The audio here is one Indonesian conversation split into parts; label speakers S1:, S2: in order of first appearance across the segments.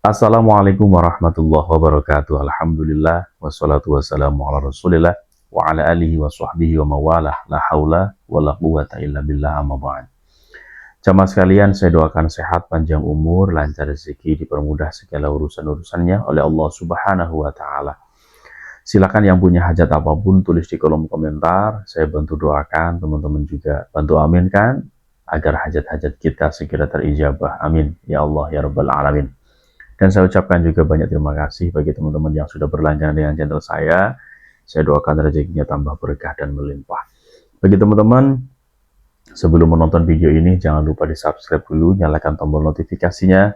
S1: Assalamualaikum warahmatullahi wabarakatuh. Alhamdulillah wassalatu wassalamu ala Rasulillah wa ala alihi wa sahbihi wa mawalah. La haula wa la quwata illa billah, amma ba'd. Jamaah sekalian, saya doakan sehat, panjang umur, lancar rezeki, dipermudah segala urusan-urusannya oleh Allah Subhanahu wa taala. Silakan yang punya hajat apapun tulis di kolom komentar. Saya bantu doakan, teman-teman juga bantu aminkan agar hajat-hajat kita segera terijabah. Amin ya Allah ya rabbal alamin. Dan saya ucapkan juga banyak terima kasih bagi teman-teman yang sudah berlangganan dengan channel saya. Saya doakan rezekinya tambah berkah dan melimpah. Bagi teman-teman, sebelum menonton video ini, jangan lupa di-subscribe dulu, nyalakan tombol notifikasinya,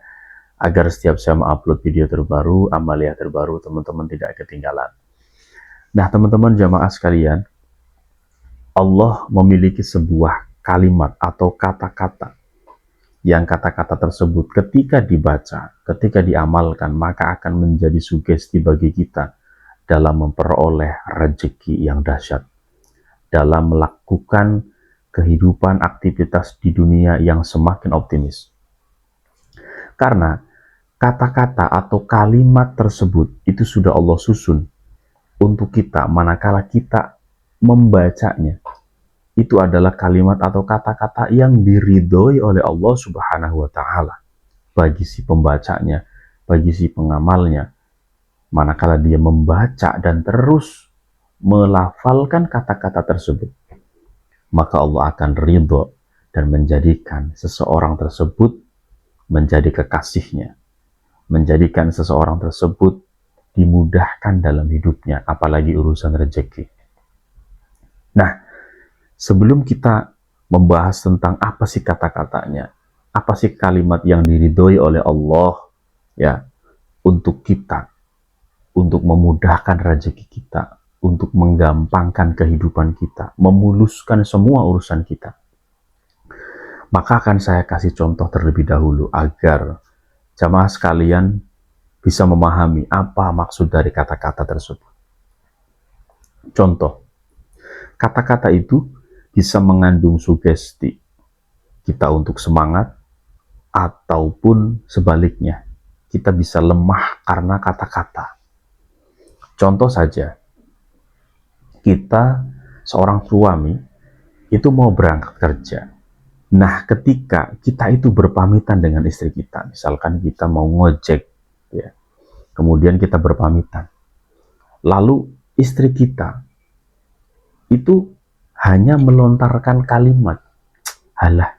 S1: agar setiap saya upload video terbaru, amalia terbaru, teman-teman tidak ketinggalan. Nah, teman-teman jamaah sekalian, Allah memiliki sebuah kalimat atau kata-kata yang kata-kata tersebut ketika dibaca, ketika diamalkan, maka akan menjadi sugesti bagi kita dalam memperoleh rezeki yang dahsyat, dalam melakukan kehidupan aktivitas di dunia yang semakin optimis. Karena kata-kata atau kalimat tersebut itu sudah Allah susun untuk kita manakala kita membacanya. Itu adalah kalimat atau kata-kata yang diridhoi oleh Allah Subhanahu wa taala bagi si pembacanya, bagi si pengamalnya. Manakala dia membaca dan terus melafalkan kata-kata tersebut, maka Allah akan ridho dan menjadikan seseorang tersebut menjadi kekasihnya, menjadikan seseorang tersebut dimudahkan dalam hidupnya, apalagi urusan rezeki. Nah, sebelum kita membahas tentang apa sih kata-katanya, apa sih kalimat yang diridhoi oleh Allah ya untuk kita, untuk memudahkan rezeki kita, untuk menggampangkan kehidupan kita, memuluskan semua urusan kita, maka akan saya kasih contoh terlebih dahulu agar jamaah sekalian bisa memahami apa maksud dari kata-kata tersebut. Contoh, kata-kata itu bisa mengandung sugesti kita untuk semangat, ataupun sebaliknya, kita bisa lemah karena kata-kata. Contoh saja, kita seorang suami itu mau berangkat kerja. Nah, ketika kita itu berpamitan dengan istri kita, misalkan kita mau ngojek, ya, kemudian kita berpamitan, lalu istri kita itu hanya melontarkan kalimat, halah,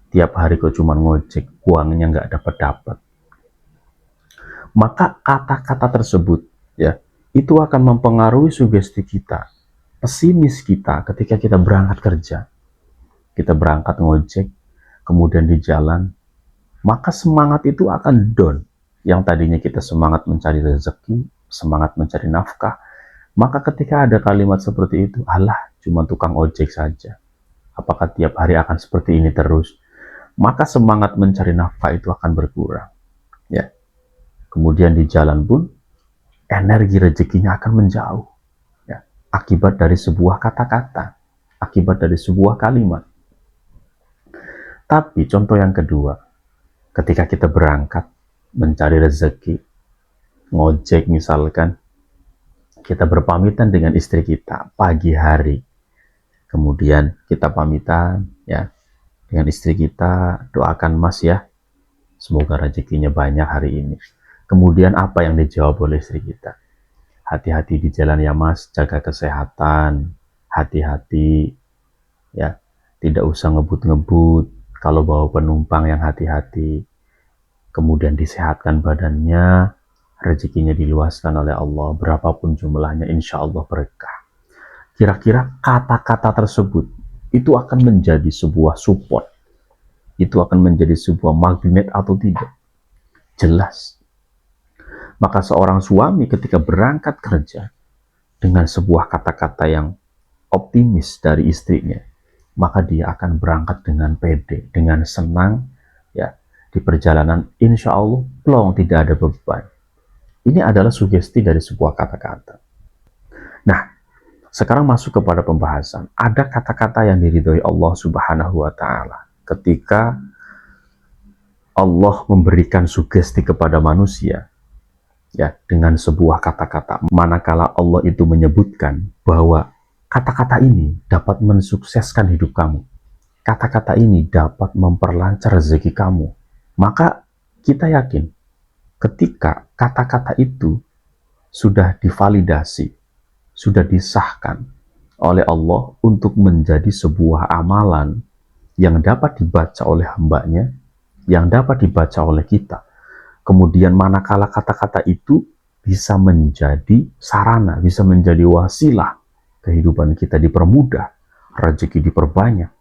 S1: tiap hari kok cuma ngojek, uangnya nggak dapat-dapat. Maka kata-kata tersebut, ya, itu akan mempengaruhi sugesti kita, pesimis kita ketika kita berangkat kerja. Kita berangkat ngojek, kemudian di jalan, maka semangat itu akan down. Yang tadinya kita semangat mencari rezeki, semangat mencari nafkah, maka ketika ada kalimat seperti itu, alah, cuma tukang ojek saja. Apakah tiap hari akan seperti ini terus? Maka semangat mencari nafkah itu akan berkurang. Ya. Kemudian di jalan pun, energi rezekinya akan menjauh. Ya. Akibat dari sebuah kata-kata, akibat dari sebuah kalimat. Tapi contoh yang kedua, ketika kita berangkat mencari rezeki, ngojek misalkan, kita berpamitan dengan istri kita pagi hari, kemudian kita pamitan ya dengan istri kita, doakan mas ya, semoga rezekinya banyak hari ini. Kemudian apa yang dijawab oleh istri kita? Hati-hati di jalan ya mas, jaga kesehatan, hati-hati ya, tidak usah ngebut-ngebut, kalau bawa penumpang yang hati-hati, kemudian disehatkan badannya, rezekinya diluaskan oleh Allah, berapapun jumlahnya insya Allah berkah. Kira-kira kata-kata tersebut itu akan menjadi sebuah support, itu akan menjadi sebuah magnet atau tidak? Jelas. Maka seorang suami ketika berangkat kerja dengan sebuah kata-kata yang optimis dari istrinya, maka dia akan berangkat dengan pede, dengan senang, ya, di perjalanan insya Allah plong, tidak ada beban. Ini adalah sugesti dari sebuah kata-kata. Nah, sekarang masuk kepada pembahasan. Ada kata-kata yang diridhoi Allah Subhanahu wa taala ketika Allah memberikan sugesti kepada manusia ya dengan sebuah kata-kata, manakala Allah itu menyebutkan bahwa kata-kata ini dapat mensukseskan hidup kamu, kata-kata ini dapat memperlancar rezeki kamu, maka kita yakin ketika kata-kata itu sudah divalidasi, sudah disahkan oleh Allah untuk menjadi sebuah amalan yang dapat dibaca oleh hambanya, yang dapat dibaca oleh kita. Kemudian manakala kata-kata itu bisa menjadi sarana, bisa menjadi wasilah, kehidupan kita dipermudah, rezeki diperbanyak.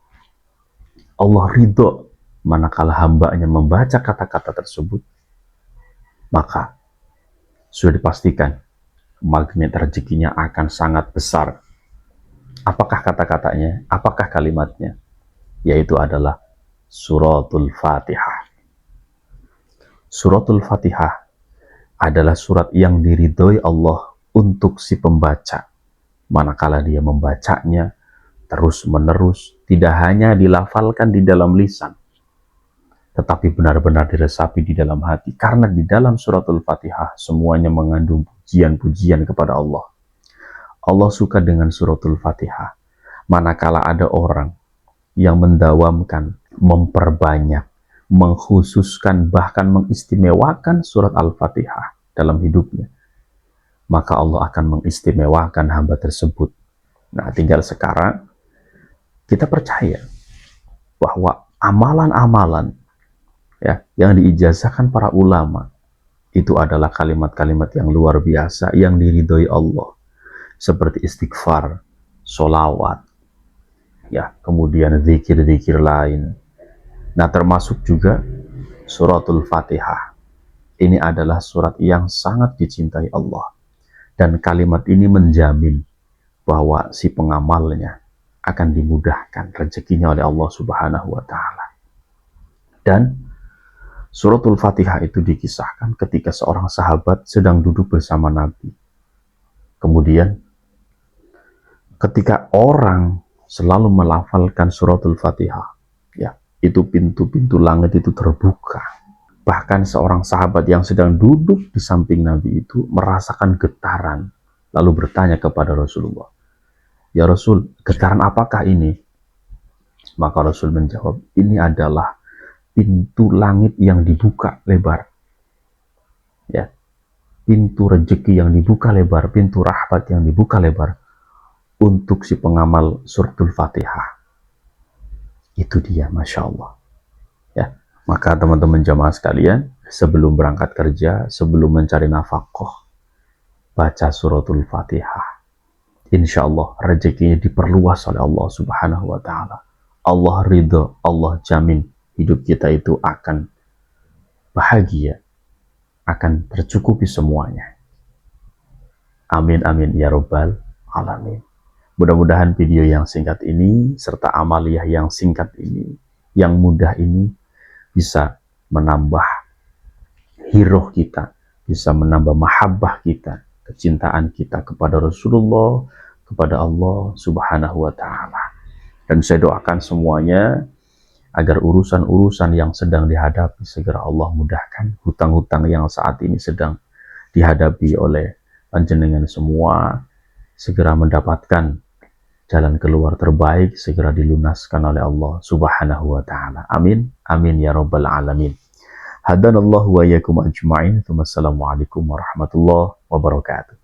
S1: Allah ridho manakala hambanya membaca kata-kata tersebut, maka sudah dipastikan magnet rezekinya akan sangat besar. Apakah kata-katanya? Apakah kalimatnya? Yaitu adalah suratul Fatihah. Suratul Fatihah adalah surat yang diridhoi Allah untuk si pembaca. Manakala dia membacanya terus-menerus, tidak hanya dilafalkan di dalam lisan, tetapi benar-benar diresapi di dalam hati. Karena di dalam suratul Fatihah semuanya mengandung pujian-pujian kepada Allah. Allah suka dengan suratul Fatihah. Manakala ada orang yang mendawamkan, memperbanyak, mengkhususkan, bahkan mengistimewakan surat Al-Fatihah dalam hidupnya, maka Allah akan mengistimewakan hamba tersebut. Nah, tinggal sekarang kita percaya bahwa amalan-amalan ya yang diijazahkan para ulama itu adalah kalimat-kalimat yang luar biasa yang diridhoi Allah, seperti istighfar, sholawat, ya, kemudian zikir-zikir lain. Nah, termasuk juga suratul Fatihah. Ini adalah surat yang sangat dicintai Allah. Dan kalimat ini menjamin bahwa si pengamalnya akan dimudahkan rezekinya oleh Allah Subhanahu wa Ta'ala. Dan suratul Fatihah itu dikisahkan ketika seorang sahabat sedang duduk bersama Nabi. Kemudian ketika orang selalu melafalkan suratul Fatihah, ya, itu pintu-pintu langit itu terbuka. Bahkan seorang sahabat yang sedang duduk di samping Nabi itu merasakan getaran, lalu bertanya kepada Rasulullah, "Ya Rasul, getaran apakah ini?" Maka Rasul menjawab, "Ini adalah pintu langit yang dibuka lebar." Ya, pintu rezeki yang dibuka lebar, pintu rahmat yang dibuka lebar untuk si pengamal suratul Fatihah. Itu dia, Masya Allah. Ya, maka teman-teman jamaah sekalian, sebelum berangkat kerja, sebelum mencari nafkah, baca suratul Fatihah. Insya Allah rezekinya diperluas oleh Allah Subhanahu wa Ta'ala. Allah ridho, Allah jamin hidup kita itu akan bahagia, akan tercukupi semuanya. Amin amin ya robbal alamin. Mudah-mudahan video yang singkat ini serta amaliyah yang singkat ini, yang mudah ini, bisa menambah hiroh kita, bisa menambah mahabbah kita, kecintaan kita kepada Rasulullah, kepada Allah Subhanahu wa Ta'ala. Dan saya doakan semuanya agar urusan-urusan yang sedang dihadapi segera Allah mudahkan. Hutang-hutang yang saat ini sedang dihadapi oleh panjenengan semua segera mendapatkan jalan keluar terbaik, segera dilunaskan oleh Allah Subhanahu wa Ta'ala. Amin amin ya rabbal alamin. Hadanallahu wa iyyakum ajma'in. Wassalamualaikum warahmatullahi wabarakatuh.